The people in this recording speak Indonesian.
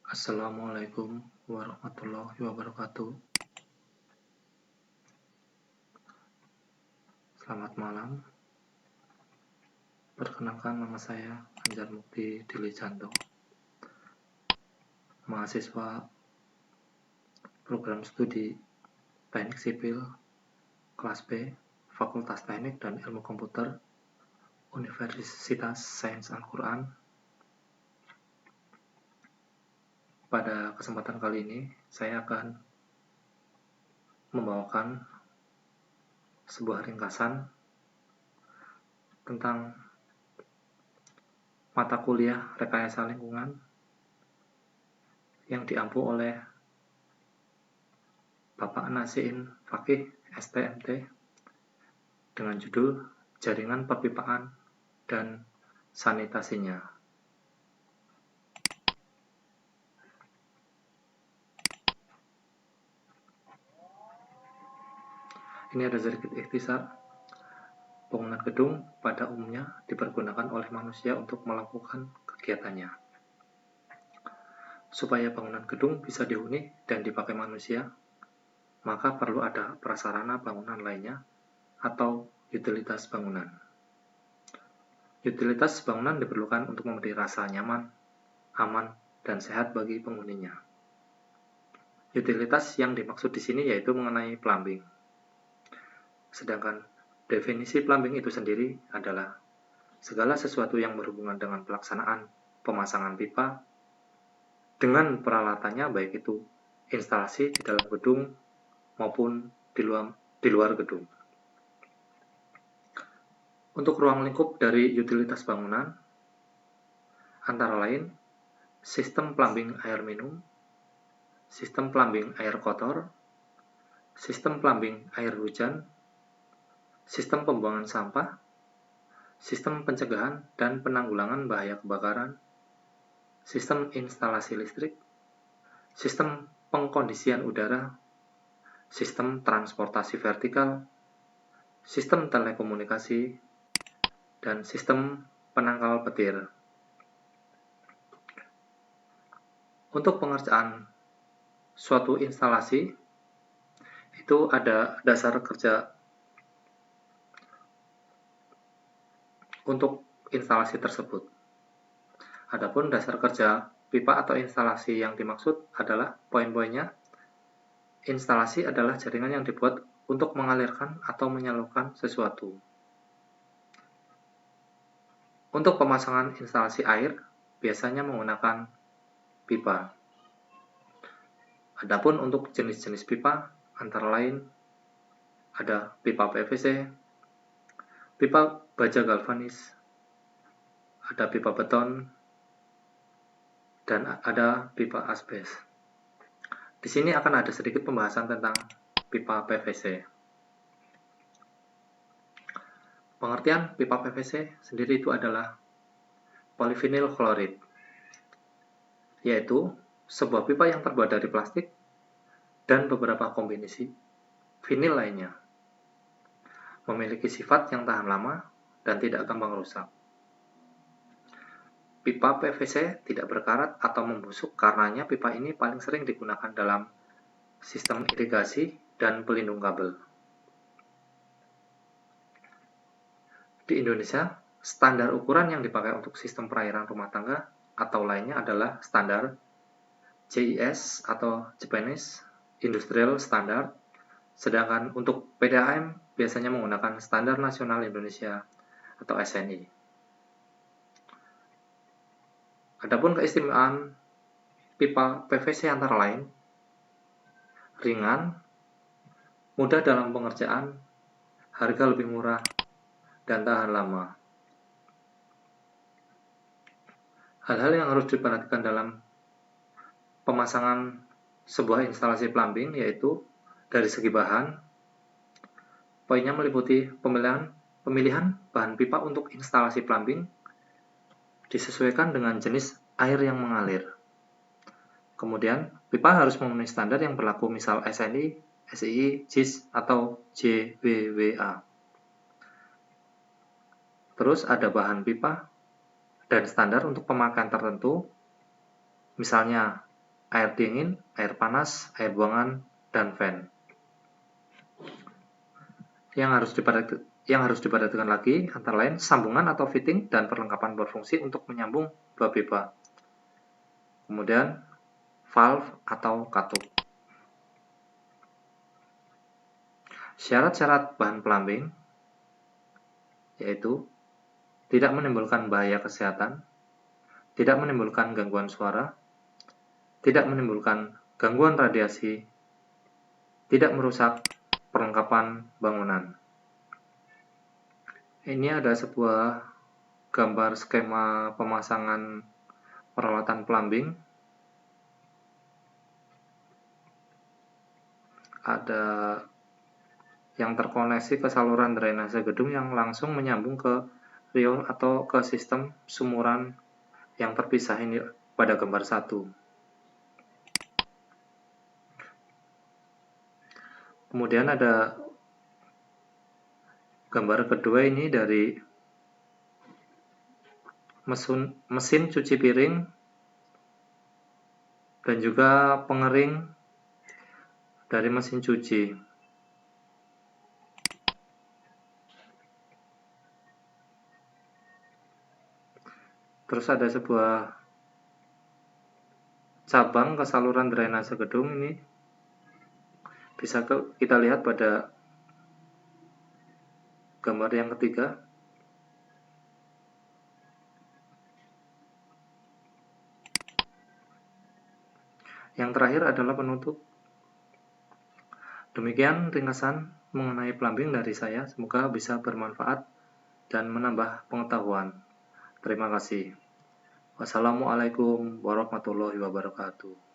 Assalamualaikum warahmatullahi wabarakatuh. Selamat malam. Perkenalkan, nama saya Anjar Mukti Dilijanto, mahasiswa program studi Teknik Sipil kelas B, Fakultas Teknik dan Ilmu Komputer, Universitas Sains Al-Quran. Pada kesempatan kali ini, saya akan membawakan sebuah ringkasan tentang mata kuliah rekayasa lingkungan yang diampu oleh Bapak Nasiin Fakih STMT dengan judul Jaringan Perpipaan dan Sanitasinya. Ini ada sedikit ikhtisar. Bangunan gedung pada umumnya dipergunakan oleh manusia untuk melakukan kegiatannya. Supaya bangunan gedung bisa dihuni dan dipakai manusia, maka perlu ada prasarana bangunan lainnya atau utilitas bangunan. Utilitas bangunan diperlukan untuk memberi rasa nyaman, aman, dan sehat bagi penghuninya. Utilitas yang dimaksud di sini yaitu mengenai plumbing. Sedangkan definisi plumbing itu sendiri adalah segala sesuatu yang berhubungan dengan pelaksanaan pemasangan pipa dengan peralatannya, baik itu instalasi di dalam gedung maupun di luar gedung. Untuk ruang lingkup dari utilitas bangunan, antara lain sistem plumbing air minum, sistem plumbing air kotor, sistem plumbing air hujan, sistem pembuangan sampah, sistem pencegahan dan penanggulangan bahaya kebakaran, sistem instalasi listrik, sistem pengkondisian udara, sistem transportasi vertikal, sistem telekomunikasi, dan sistem penangkal petir. Untuk pengerjaan suatu instalasi, itu ada dasar kerja untuk instalasi tersebut. Adapun dasar kerja pipa atau instalasi yang dimaksud adalah poin-poinnya. Instalasi adalah jaringan yang dibuat untuk mengalirkan atau menyalurkan sesuatu. Untuk pemasangan instalasi air, biasanya menggunakan pipa. Adapun untuk jenis-jenis pipa, antara lain ada pipa PVC, pipa baja galvanis, ada pipa beton, dan ada pipa asbes. Di sini akan ada sedikit pembahasan tentang pipa PVC. Pengertian pipa PVC sendiri itu adalah polyvinyl chloride, yaitu sebuah pipa yang terbuat dari plastik dan beberapa kombinasi vinil lainnya. Memiliki sifat yang tahan lama dan tidak gampang rusak. Pipa PVC tidak berkarat atau membusuk, karenanya pipa ini paling sering digunakan dalam sistem irigasi dan pelindung kabel. Di Indonesia, standar ukuran yang dipakai untuk sistem perairan rumah tangga atau lainnya adalah standar JIS atau Japanese Industrial Standard, sedangkan untuk PDAM biasanya menggunakan Standar Nasional Indonesia atau SNI. Adapun keistimewaan pipa PVC antara lain ringan, mudah dalam pengerjaan, harga lebih murah, dan tahan lama. Hal-hal yang harus diperhatikan dalam pemasangan sebuah instalasi plumbing yaitu dari segi bahan, poinnya meliputi pemilihan bahan pipa untuk instalasi plumbing disesuaikan dengan jenis air yang mengalir. Kemudian, pipa harus memenuhi standar yang berlaku, misal SNI, SII, JIS, atau JWWA. Terus ada bahan pipa dan standar untuk pemakaian tertentu, misalnya air dingin, air panas, air buangan, dan fan. Yang harus diperhatikan lagi antara lain sambungan atau fitting dan perlengkapan berfungsi untuk menyambung dua pipa. Kemudian valve atau katup. Syarat-syarat bahan plumbing yaitu tidak menimbulkan bahaya kesehatan, tidak menimbulkan gangguan suara, tidak menimbulkan gangguan radiasi, tidak merusak perlengkapan bangunan. Ini ada sebuah gambar skema pemasangan peralatan plumbing. Ada yang terkoneksi ke saluran drainase gedung yang langsung menyambung ke riol atau ke sistem sumuran yang terpisah ini pada gambar 1. Kemudian ada gambar kedua ini dari mesin cuci piring dan juga pengering dari mesin cuci. Terus ada sebuah cabang ke saluran drainase gedung ini bisa kita lihat pada gambar yang ketiga. Yang terakhir adalah penutup. Demikian ringkasan mengenai plumbing dari saya. Semoga bisa bermanfaat dan menambah pengetahuan. Terima kasih. Wassalamualaikum warahmatullahi wabarakatuh.